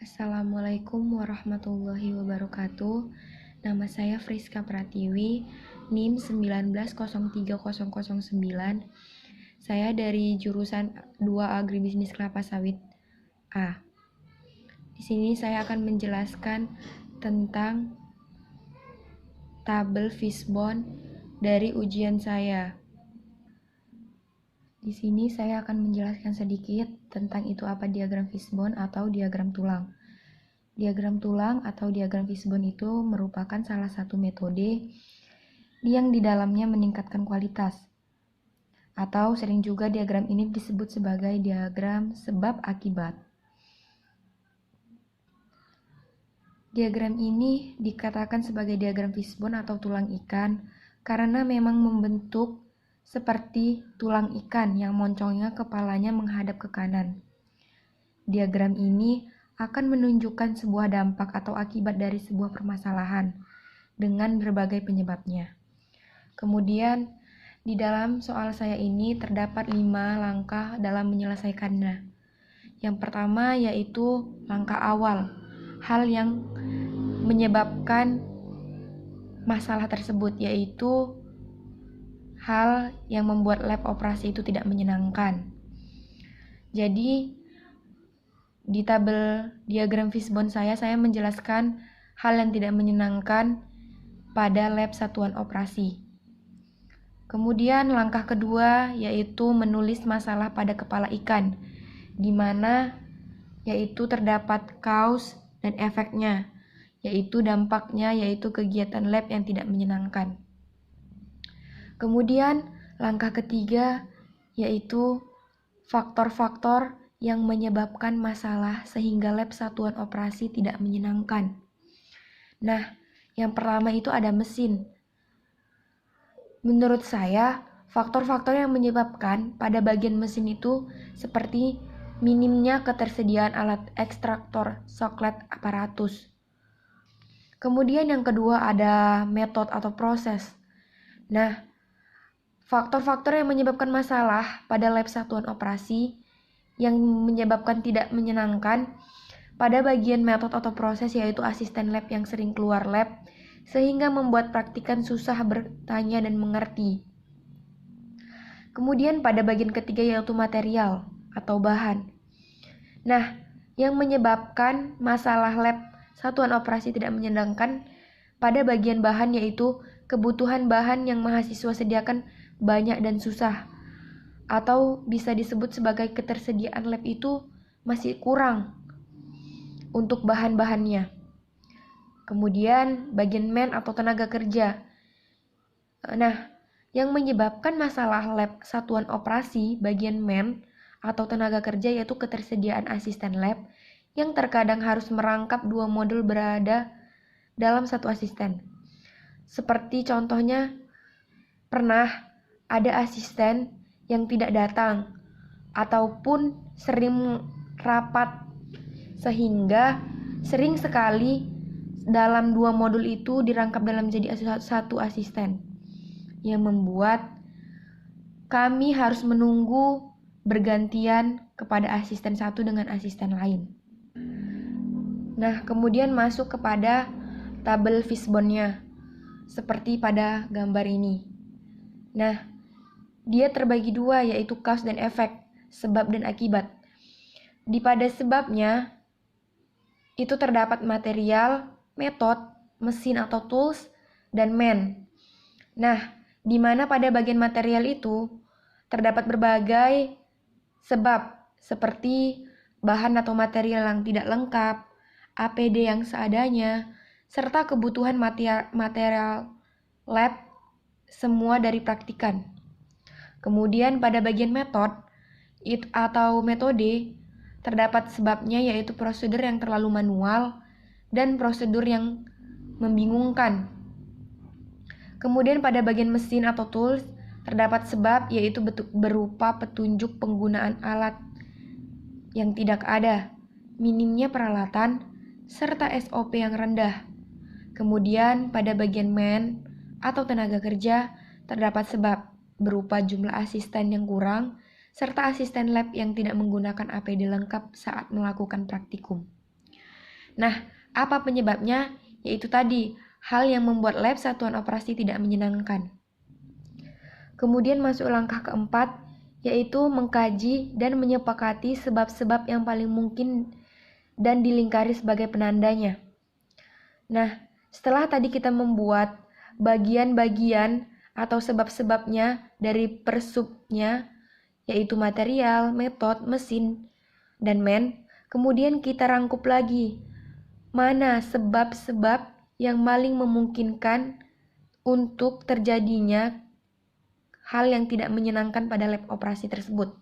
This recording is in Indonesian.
Assalamualaikum warahmatullahi wabarakatuh. Nama saya Friska Pratiwi, NIM 1903009. Saya dari jurusan 2 Agribisnis Kelapa Sawit A. Di sini saya akan menjelaskan tentang tabel fishbone dari ujian saya. Di sini saya akan menjelaskan sedikit tentang itu apa diagram fishbone atau diagram tulang. Diagram tulang atau diagram fishbone itu merupakan salah satu metode yang di dalamnya meningkatkan kualitas. Atau sering juga diagram ini disebut sebagai diagram sebab akibat. Diagram ini dikatakan sebagai diagram fishbone atau tulang ikan karena memang membentuk seperti tulang ikan yang moncongnya kepalanya menghadap ke kanan. Diagram ini akan menunjukkan sebuah dampak atau akibat dari sebuah permasalahan dengan berbagai penyebabnya. Kemudian, di dalam soal saya ini terdapat 5 langkah dalam menyelesaikannya. Yang pertama yaitu langkah awal, hal yang menyebabkan masalah tersebut, yaitu hal yang membuat lab operasi itu tidak menyenangkan. Jadi, di tabel diagram fishbone saya menjelaskan hal yang tidak menyenangkan pada lab satuan operasi. Kemudian langkah kedua yaitu menulis masalah pada kepala ikan, di mana yaitu terdapat cause dan efeknya, yaitu dampaknya yaitu kegiatan lab yang tidak menyenangkan. Kemudian langkah ketiga yaitu faktor-faktor yang menyebabkan masalah sehingga lab satuan operasi tidak menyenangkan. Nah, yang pertama itu ada mesin. Menurut saya, faktor-faktor yang menyebabkan pada bagian mesin itu seperti minimnya ketersediaan alat ekstraktor soklet aparatus. Kemudian yang kedua ada metode atau proses. Nah, faktor-faktor yang menyebabkan masalah pada lab satuan operasi yang menyebabkan tidak menyenangkan pada bagian metode atau proses yaitu asisten lab yang sering keluar lab sehingga membuat praktikan susah bertanya dan mengerti. Kemudian pada bagian ketiga yaitu material atau bahan. Nah, yang menyebabkan masalah lab satuan operasi tidak menyenangkan pada bagian bahan yaitu kebutuhan bahan yang mahasiswa sediakan banyak dan susah, atau bisa disebut sebagai ketersediaan lab itu masih kurang untuk bahan-bahannya. Kemudian bagian man atau tenaga kerja. Nah, yang menyebabkan masalah lab satuan operasi bagian man atau tenaga kerja yaitu ketersediaan asisten lab yang terkadang harus merangkap 2 modul berada dalam satu asisten. Seperti contohnya pernah ada asisten yang tidak datang ataupun sering rapat sehingga sering sekali dalam 2 modul itu dirangkap dalam jadi satu asisten yang membuat kami harus menunggu bergantian kepada asisten satu dengan asisten lain. Nah, kemudian masuk kepada tabel fishbone-nya seperti pada gambar ini. Nah, dia terbagi 2 yaitu cause dan efek, sebab dan akibat. Di pada sebabnya itu terdapat material, metode, mesin atau tools, dan man. Nah, di mana pada bagian material itu terdapat berbagai sebab seperti bahan atau material yang tidak lengkap, APD yang seadanya, serta kebutuhan material lab semua dari praktikan. Kemudian pada bagian metode atau metode terdapat sebabnya yaitu prosedur yang terlalu manual dan prosedur yang membingungkan. Kemudian pada bagian mesin atau tools terdapat sebab yaitu berupa petunjuk penggunaan alat yang tidak ada, minimnya peralatan, serta SOP yang rendah. Kemudian pada bagian man atau tenaga kerja terdapat sebab berupa jumlah asisten yang kurang, serta asisten lab yang tidak menggunakan APD lengkap saat melakukan praktikum. Nah, apa penyebabnya? Yaitu tadi, hal yang membuat lab satuan operasi tidak menyenangkan. Kemudian masuk langkah keempat, yaitu mengkaji dan menyepakati sebab-sebab yang paling mungkin dan dilingkari sebagai penandanya. Nah, setelah tadi kita membuat bagian-bagian atau sebab-sebabnya dari persubnya, yaitu material, metode, mesin, dan men, kemudian kita rangkup lagi mana sebab-sebab yang paling memungkinkan untuk terjadinya hal yang tidak menyenangkan pada lab operasi tersebut.